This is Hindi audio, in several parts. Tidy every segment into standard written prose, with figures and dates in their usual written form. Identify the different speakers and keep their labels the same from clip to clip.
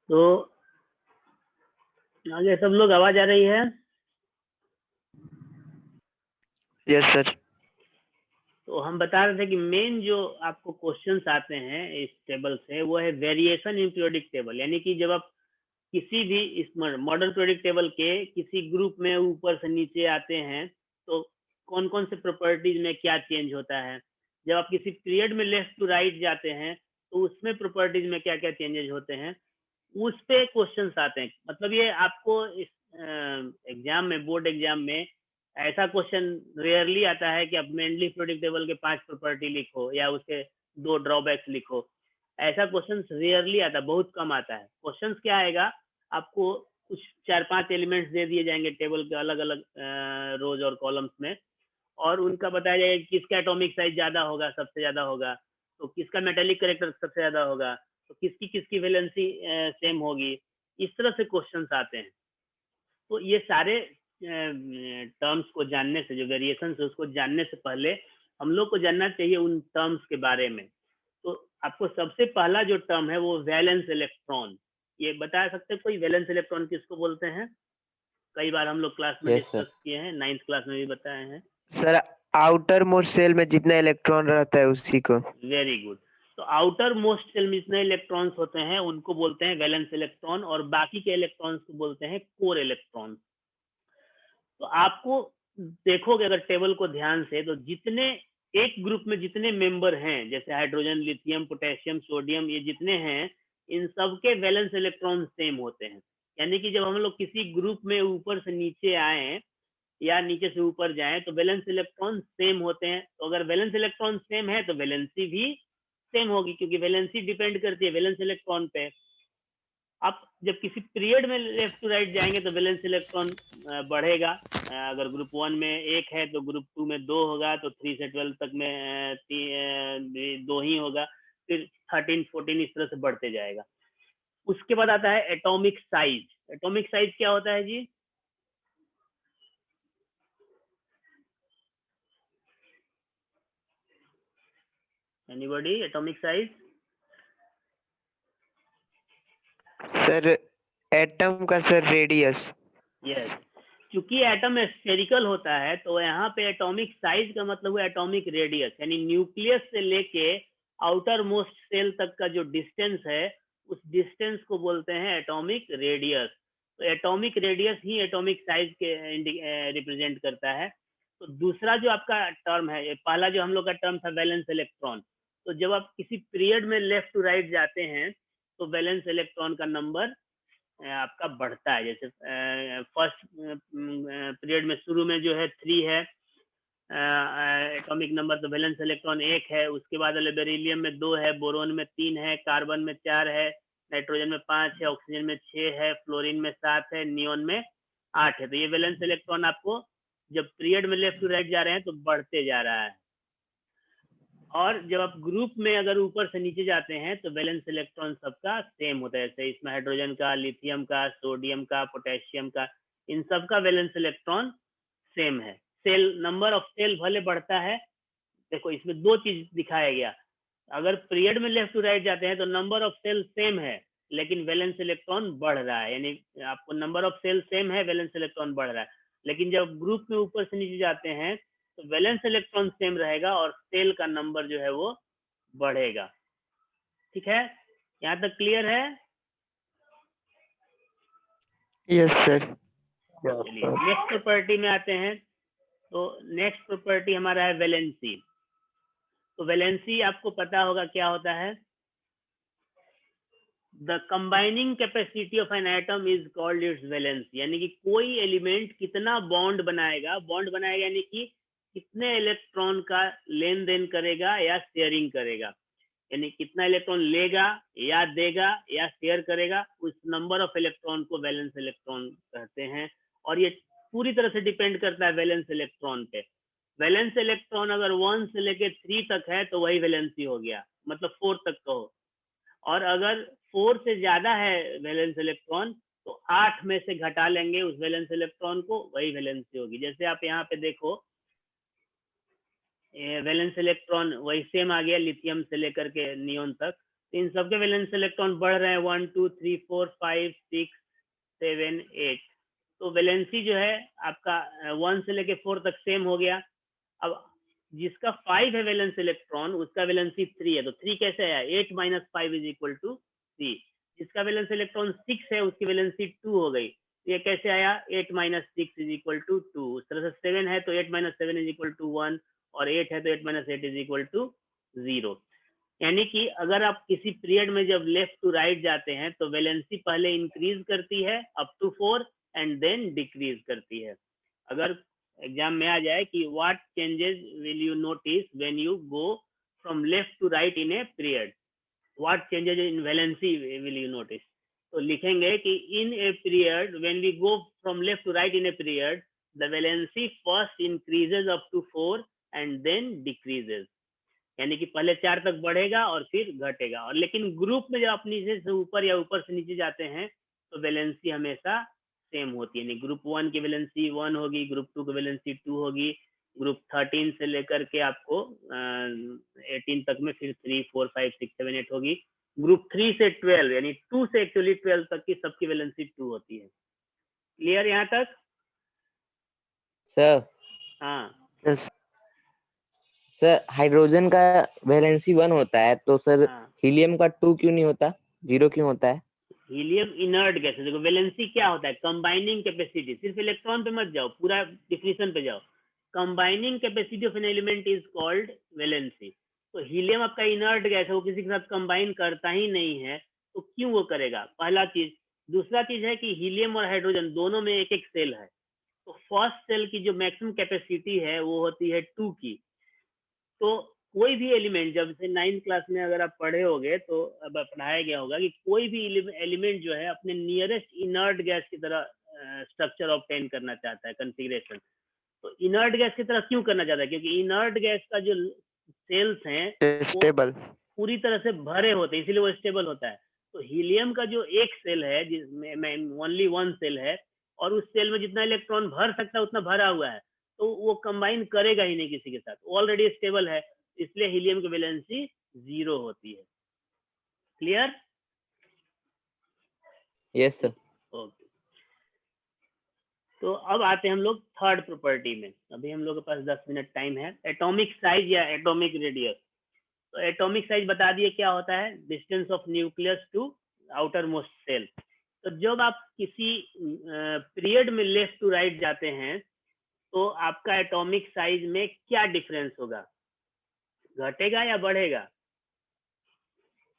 Speaker 1: तो आगे सब लोग आवाज आ रही है?
Speaker 2: Yes sir.
Speaker 1: तो हम बता रहे थे कि मेन जो आपको क्वेश्चंस आते हैं इस टेबल से वो है वेरिएशन इन पीरियोडिक टेबल, यानी कि जब आप किसी भी इस मॉडर्न पीरियोडिक टेबल के किसी ग्रुप में ऊपर से नीचे आते हैं तो कौन कौन से प्रॉपर्टीज में क्या चेंज होता है। जब आप किसी पीरियड में लेफ्ट टू राइट जाते हैं तो उसमें प्रॉपर्टीज में क्या क्या चेंजेस होते हैं, उस पे क्वेश्चंस आते हैं। मतलब ये आपको इस एग्जाम में, बोर्ड एग्जाम में ऐसा क्वेश्चन रेयरली आता है कि आप मेनली पीरियोडिक टेबल के 5 प्रॉपर्टी लिखो या उसके 2 ड्रॉबैक्स लिखो। ऐसा क्वेश्चन रेयरली आता है, बहुत कम आता है। क्वेश्चंस क्या आएगा, आपको कुछ 4-5 एलिमेंट्स दे दिए जाएंगे टेबल के अलग अलग रोज और कॉलम्स में, और उनका बताया जाएगा किसका एटॉमिक साइज ज्यादा होगा, सबसे ज्यादा होगा, तो किसका मेटेलिक कैरेक्टर सबसे ज्यादा होगा, तो किसकी किसकी वैलेंसी सेम होगी। इस तरह से क्वेश्चंस आते हैं। तो ये सारे टर्म्स को जानने से, जो वेरिएशन है उसको जानने से पहले हम लोग को जानना चाहिए उन टर्म्स के बारे में। तो आपको सबसे पहला जो टर्म है वो वैलेंस इलेक्ट्रॉन, ये बता सकते हैं कोई वैलेंस इलेक्ट्रॉन किसको बोलते हैं? कई बार हम लोग क्लास में
Speaker 2: यस सर।
Speaker 1: डिस्कस किए हैं, 9th क्लास में भी बताए हैं।
Speaker 2: सर आउटर मोस्ट सेल में जितना इलेक्ट्रॉन रहता है उसी को।
Speaker 1: Very good. तो आउटर मोस्ट सेल में जितने इलेक्ट्रॉन्स होते हैं उनको बोलते हैं वैलेंस इलेक्ट्रॉन, और बाकी के इलेक्ट्रॉन्स को बोलते हैं कोर इलेक्ट्रॉन। तो आपको देखोगे अगर टेबल को ध्यान से, तो जितने एक ग्रुप में जितने मेंबर हैं, जैसे हाइड्रोजन, लिथियम, पोटेशियम, सोडियम, ये जितने हैं, इन सब के वैलेंस इलेक्ट्रॉन सेम होते हैं। यानी कि जब हम लोग किसी ग्रुप में ऊपर से नीचे आए या नीचे से ऊपर जाएं तो वैलेंस इलेक्ट्रॉन सेम होते हैं। तो अगर वैलेंस इलेक्ट्रॉन सेम है तो वैलेंसी भी सेम होगी, क्योंकि वैलेंसी डिपेंड करती है वैलेंस इलेक्ट्रॉन पे। आप जब किसी पीरियड में लेफ्ट टू राइट जाएंगे तो वैलेंस इलेक्ट्रॉन बढ़ेगा। अगर ग्रुप 1 में 1 है तो ग्रुप 2 में 2 होगा, तो 3 से 12 तक में 2 ही होगा, फिर 13, 14 इस तरह से बढ़ते जाएगा। उसके बाद आता है एटॉमिक साइज। एटॉमिक साइज क्या होता है जी? Anybody? Atomic size?
Speaker 2: Sir atom का सर रेडियस।
Speaker 1: यस, क्योंकि एटम स्फेरिकल होता है तो यहाँ पे एटॉमिक साइज का मतलब हुआ एटॉमिक रेडियस, यानी न्यूक्लियस से लेके आउटर मोस्ट सेल तक का जो डिस्टेंस है उस डिस्टेंस को बोलते हैं एटॉमिक रेडियस। तो एटॉमिक रेडियस ही एटॉमिक साइज के रिप्रेजेंट करता है। तो दूसरा जो आपका टर्म है, पहला जो हम लोग का टर्म था वैलेंस इलेक्ट्रॉन, तो जब आप किसी पीरियड में लेफ्ट टू राइट जाते हैं तो वैलेंस इलेक्ट्रॉन का नंबर आपका बढ़ता है। जैसे फर्स्ट पीरियड में शुरू में जो है 3 है एटॉमिक नंबर, तो वैलेंस इलेक्ट्रॉन 1 है। उसके बाद बेरिलियम में 2 है, बोरोन में 3 है, कार्बन में 4 है, नाइट्रोजन में 5 है, ऑक्सीजन में 6 है, फ्लोरीन में 7 है, नियोन में 8 है। तो ये वैलेंस इलेक्ट्रॉन आपको जब पीरियड में लेफ्ट टू राइट जा रहे हैं तो बढ़ते जा रहा है। और जब आप ग्रुप में अगर ऊपर से नीचे जाते हैं तो वैलेंस इलेक्ट्रॉन सबका सेम होता है। जैसे इसमें हाइड्रोजन का, लिथियम का, सोडियम का, पोटेशियम का, इन सब का वैलेंस इलेक्ट्रॉन सेम है। सेल नंबर ऑफ सेल भले बढ़ता है, देखो इसमें 2 चीज दिखाया गया। अगर पीरियड में लेफ्ट टू राइट जाते हैं तो नंबर ऑफ सेल सेम है लेकिन वैलेंस इलेक्ट्रॉन बढ़ रहा है, यानी आपको नंबर ऑफ सेल सेम है, वैलेंस इलेक्ट्रॉन बढ़ रहा है। लेकिन जब ग्रुप में ऊपर से नीचे जाते हैं तो वैलेंस इलेक्ट्रॉन सेम रहेगा और सेल का नंबर जो है वो बढ़ेगा। ठीक है, यहाँ तक क्लियर है?
Speaker 2: Yes sir.
Speaker 1: चलिए नेक्स्ट प्रॉपर्टी में आते हैं। तो नेक्स्ट प्रॉपर्टी हमारा है वैलेंसी। तो वैलेंसी आपको पता होगा क्या होता है। The combining capacity of an atom is called its valence, यानी कि कोई एलिमेंट कितना बॉन्ड बनाएगा, यानी कि कितने इलेक्ट्रॉन का लेन देन करेगा या शेयरिंग करेगा, यानी कितना इलेक्ट्रॉन लेगा या देगा या शेयर करेगा, उस नंबर ऑफ इलेक्ट्रॉन को वैलेंस इलेक्ट्रॉन कहते हैं। और ये पूरी तरह से डिपेंड करता है वैलेंस इलेक्ट्रॉन पे। वैलेंस इलेक्ट्रॉन अगर 1 से लेके 3 तक है तो वही वैलेंसी हो गया, मतलब 4 तक का हो। और अगर 4 से ज्यादा है वैलेंस इलेक्ट्रॉन तो 8 में से घटा लेंगे उस वैलेंस इलेक्ट्रॉन को, वही वैलेंसी होगी। जैसे आप यहाँ पे देखो, वैलेंस इलेक्ट्रॉन वही सेम आ गया, लिथियम से लेकर के नियोन तक। तो इन सबके वैलेंस इलेक्ट्रॉन बढ़ रहे हैं 1 2 3 4 5 6 7 8। तो वैलेंसी जो है आपका 1 से लेके 4 तक सेम हो गया। अब जिसका 5 है वैलेंस इलेक्ट्रॉन उसका वैलेंसी 3 है, तो 3 कैसे आया, 8 - 5 इज इक्वल टू 3। जिसका वैलेंस इलेक्ट्रॉन 6 है उसकी वैलेंसी 2 हो गई, ये कैसे आया, 8 - 6 इज इक्वल टू 2। उस तरह से 7 है तो 8 - 7 इज इक्वल टू 1, और 8 है तो 8 - 8 इज इक्वल टू 0। यानी कि अगर आप किसी पीरियड में जब लेफ्ट टू राइट जाते हैं तो वैलेंसी पहले इंक्रीज करती है up to 4 and then decrease करती है। अगर एग्जाम में आ जाए कि what changes will you notice when you go from left to right in a period, what changes in valency will you notice, तो लिखेंगे कि in a period when we go from left to right in a period the valency first increases up to 4 and then decreases. यानी कि पहले 4 तक बढ़ेगा और फिर घटेगा। और लेकिन ग्रुप में जब आप नीचे से ऊपर या ऊपर से नीचे जाते हैं तो वैलेंसी हमेशा सेम होती है। ग्रुप 1 की वैलेंसी 1 होगी, ग्रुप 2 की वैलेंसी 2 होगी, ग्रुप 13 से लेकर के आपको 18 तक में फिर 3 4 5 6 7 8 होगी। ग्रुप 3 से 12 यानी 2 से एक्चुअली 12 तक की सबकी वैलेंसी 2 होती है। क्लियर यहाँ तक?
Speaker 3: सर
Speaker 1: हाँ
Speaker 2: यस
Speaker 3: सर हाइड्रोजन का वैलेंसी 1 होता है तो सर
Speaker 1: हाँ,
Speaker 3: हीलियम का 2 क्यों नहीं होता, 0 क्यों होता है?
Speaker 1: हीलियम इनर्ट गैस है। देखो वैलेंसी क्या होता है, कंबाइनिंग कैपेसिटी, सिर्फ इलेक्ट्रॉन पे मत जाओ, पूरा डिफिनेशन पे जाओ। Combining capacity of an element is called valency. तो हीलियम आपका इनर्ट गैस है, वो किसी के साथ कंबाइन करता ही नहीं है, तो क्यों वो करेगा, पहला चीज। दूसरा चीज है कि हीलियम और हाइड्रोजन दोनों में एक एक सेल है, तो फर्स्ट सेल की जो मैक्सिमम कैपेसिटी है वो होती है 2 की। तो कोई भी एलिमेंट, जब से 9th क्लास में अगर आप पढ़े होगे तो अब पढ़ाया गया होगा कि कोई भी एलिमेंट जो है अपने नियरेस्ट इनर्ट गैस की तरह स्ट्रक्चर ऑब्टेन करना चाहता है, कॉन्फ़िगरेशन। तो इनर्ट गैस की तरह क्यों करना चाहता है, क्योंकि इनर्ट गैस का जो सेल्स हैं वो
Speaker 2: स्टेबल
Speaker 1: पूरी तरह से भरे होते हैं, इसीलिए वो स्टेबल होता है। तो हीलियम का जो एक सेल है जिसमें ओनली 1 सेल है, और उस सेल में जितना इलेक्ट्रॉन भर सकता है उतना भरा हुआ है, तो वो कंबाइन करेगा ही नहीं किसी के साथ, ऑलरेडी स्टेबल है, इसलिए हीलियम की वैलेंसी 0 होती है। क्लियर?
Speaker 3: Yes sir.
Speaker 1: ओके, तो अब आते हैं हम लोग थर्ड प्रॉपर्टी में। अभी हम लोग के पास 10 मिनट टाइम है। एटॉमिक साइज या एटॉमिक रेडियस। तो एटॉमिक साइज बता दिए क्या होता है, distance of nucleus to outermost shell. तो जब आप किसी पीरियड में लेफ्ट टू राइट जाते हैं तो आपका एटॉमिक साइज में क्या डिफरेंस होगा, घटेगा या बढ़ेगा?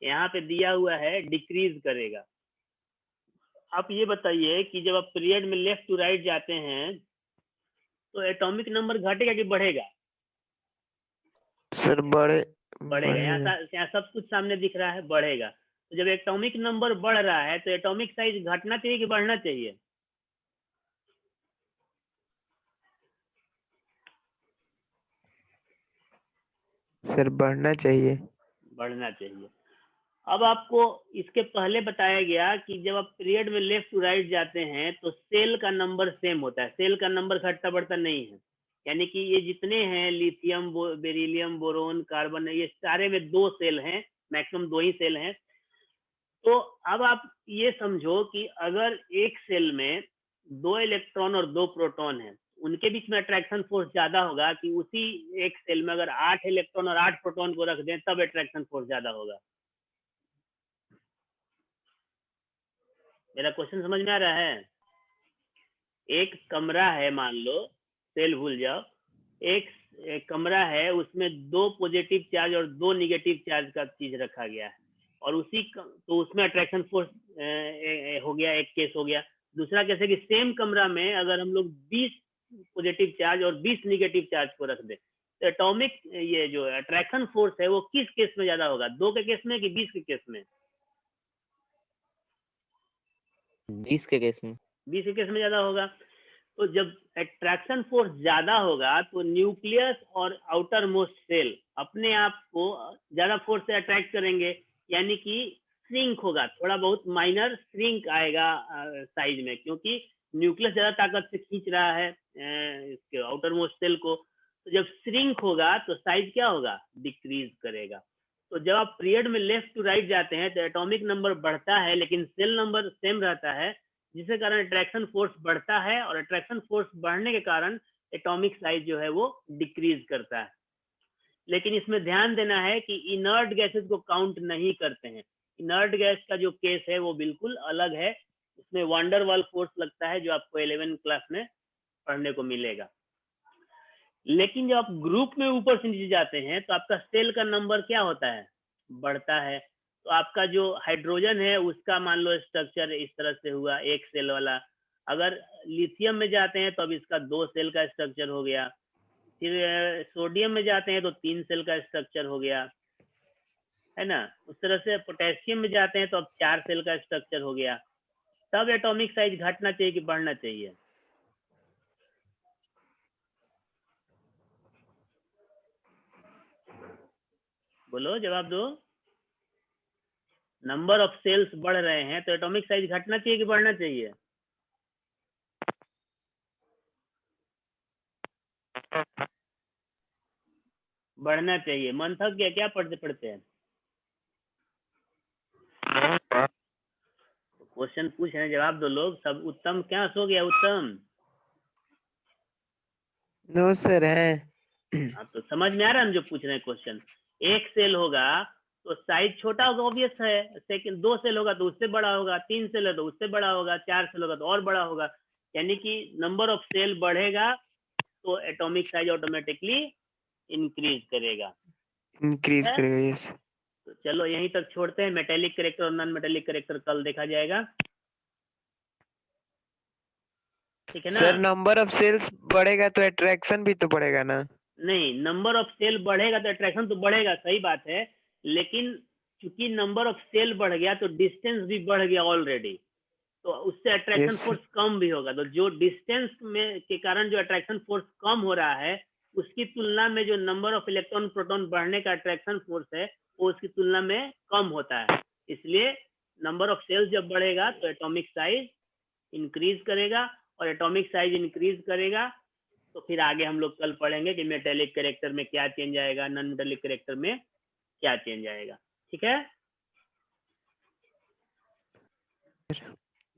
Speaker 1: यहाँ पे दिया हुआ है डिक्रीज करेगा। आप ये बताइए कि जब आप पीरियड में लेफ्ट टू राइट जाते हैं तो एटॉमिक नंबर घटेगा कि बढ़ेगा?
Speaker 2: सर
Speaker 1: बढ़ेगा।
Speaker 2: बढ़ेगा
Speaker 1: यहाँ सब कुछ सामने दिख रहा है, बढ़ेगा। तो जब एटॉमिक नंबर बढ़ रहा है तो एटॉमिक साइज घटना चाहिए कि बढ़ना चाहिए?
Speaker 2: सर बढ़ना चाहिए।
Speaker 1: बढ़ना चाहिए। अब आपको इसके पहले बताया गया कि जब आप पीरियड में लेफ्ट टू राइट जाते हैं तो सेल का नंबर सेम होता है, सेल का नंबर घटता बढ़ता नहीं है। यानी कि ये जितने हैं लिथियम, बेरिलियम, बोरोन, कार्बन, ये सारे में 2 सेल हैं, मैक्सिमम 2 ही सेल हैं। तो अब आप ये समझो कि अगर एक सेल में 2 इलेक्ट्रॉन और 2 प्रोटॉन है, उनके बीच में अट्रैक्शन फोर्स ज्यादा होगा कि उसी एक सेल में अगर 8 इलेक्ट्रॉन और 8 प्रोटॉन को रख दें तब अट्रैक्शन फोर्स ज्यादा होगा? मेरा क्वेश्चन समझ में आ रहा है? एक कमरा है, मान लो, सेल भूल जाओ, एक कमरा है, उसमें 2 पॉजिटिव चार्ज और 2 निगेटिव चार्ज का चीज रखा गया है, और तो उसमें अट्रैक्शन फोर्स हो गया, एक केस हो गया। दूसरा केस है कि सेम कमरा में अगर हम लोग 20 पॉजिटिव चार्ज और 20 निगेटिव चार्ज को रख दें तो एटॉमिक ये जो अट्रैक्शन फोर्स है वो किस केस में ज्यादा होगा, 2 के केस में कि 20 के केस में?
Speaker 3: 20 के केस में।
Speaker 1: 20 के केस में ज्यादा होगा। तो जब अट्रैक्शन फोर्स ज्यादा होगा तो न्यूक्लियस और आउटर मोस्ट सेल अपने आप को ज्यादा फोर्स से अट्रैक्ट करेंगे, यानी कि श्रिंक होगा, थोड़ा बहुत माइनर श्रिंक आएगा साइज में, क्योंकि न्यूक्लियस ज्यादा ताकत से खींच रहा है इसके आउटर मोस्ट सेल को। तो जब श्रिंक होगा तो साइज क्या होगा, डिक्रीज करेगा। तो जब आप पीरियड में लेफ्ट टू राइट जाते हैं तो एटॉमिक नंबर बढ़ता है लेकिन सेल नंबर सेम रहता है, जिसके कारण अट्रैक्शन फोर्स बढ़ता है, और अट्रैक्शन फोर्स बढ़ने के कारण एटॉमिक साइज जो है वो डिक्रीज करता है। लेकिन इसमें ध्यान देना है कि इनर्ट गैसेस को काउंट नहीं करते हैं। इनर्ट गैस का जो केस है वो बिल्कुल अलग है, इसमें वंडरवाल फोर्स लगता है जो आपको 11 क्लास में पढ़ने को मिलेगा। लेकिन जब आप ग्रुप में ऊपर से नीचे जाते हैं तो आपका सेल का नंबर क्या होता है, बढ़ता है। तो आपका जो हाइड्रोजन है उसका मान लो स्ट्रक्चर इस तरह से हुआ, एक सेल वाला। अगर लिथियम में जाते हैं तो अब इसका 2 सेल का स्ट्रक्चर हो गया। फिर सोडियम में जाते हैं तो 3 सेल का स्ट्रक्चर हो गया, है ना। उस तरह से पोटेशियम में जाते हैं तो अब 4 सेल का स्ट्रक्चर हो गया। तब एटॉमिक साइज घटना चाहिए कि बढ़ना चाहिए? बोलो, जवाब दो। नंबर ऑफ सेल्स बढ़ रहे हैं तो एटॉमिक साइज घटना चाहिए कि बढ़ना चाहिए? बढ़ना चाहिए। मंथक क्या पढ़ते पढ़ते हैं? क्वेश्चन पूछ रहे हैं, जवाब दो लोग सब। उत्तम क्या सो गया? उत्तम
Speaker 2: नो सर है।
Speaker 1: आप तो समझ में आ रहा है हम जो पूछ रहे हैं क्वेश्चन। एक सेल होगा तो साइज छोटा होगा, ऑब्वियस है। सेकंड 2 सेल होगा तो उससे बड़ा होगा, 3 सेल है तो उससे बड़ा होगा, 4 सेल होगा तो और बड़ा होगा। यानी कि नंबर ऑफ सेल बढ़ेगा तो एटॉमिक साइज ऑटोमेटिकली इंक्रीज करेगा।
Speaker 2: इंक्रीज
Speaker 1: है?
Speaker 2: करेगा, यस।
Speaker 1: तो चलो यहीं तक छोड़ते हैं। मेटेलिक करेक्टर और नॉन मेटेलिक करेक्टर कल देखा जाएगा, ठीक है ना।
Speaker 2: सर नंबर ऑफ सेल्स बढ़ेगा तो अट्रैक्शन भी तो बढ़ेगा ना?
Speaker 1: नहीं, नंबर ऑफ सेल बढ़ेगा तो अट्रैक्शन तो बढ़ेगा, सही बात है। लेकिन चूंकि नंबर ऑफ सेल बढ़ गया तो डिस्टेंस भी बढ़ गया ऑलरेडी, तो उससे अट्रैक्शन
Speaker 2: यस
Speaker 1: फोर्स कम भी होगा। तो जो डिस्टेंस में के कारण जो अट्रैक्शन फोर्स कम हो रहा है उसकी तुलना में जो नंबर ऑफ इलेक्ट्रॉन प्रोटॉन बढ़ने का अट्रैक्शन फोर्स है वो उसकी तुलना में कम होता है। इसलिए नंबर ऑफ सेल्स जब बढ़ेगा तो एटॉमिक साइज इंक्रीज करेगा, और एटॉमिक साइज इंक्रीज करेगा तो फिर आगे हम लोग कल पढ़ेंगे कि मेटेलिक कैरेक्टर में क्या चेंज आएगा, नॉन मेटेलिक कैरेक्टर में क्या चेंज आएगा। ठीक है।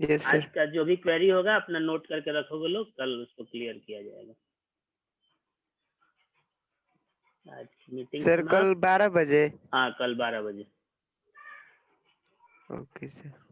Speaker 2: यस
Speaker 1: आज
Speaker 2: सर।
Speaker 1: का जो भी क्वेरी होगा अपना नोट करके रखोगे लोग, कल उसको क्लियर किया जाएगा। आज की मीटिंग
Speaker 2: सर कल
Speaker 1: समाप्त।
Speaker 2: 12 बजे।
Speaker 1: हाँ, कल 12 बजे।
Speaker 2: Okay sir.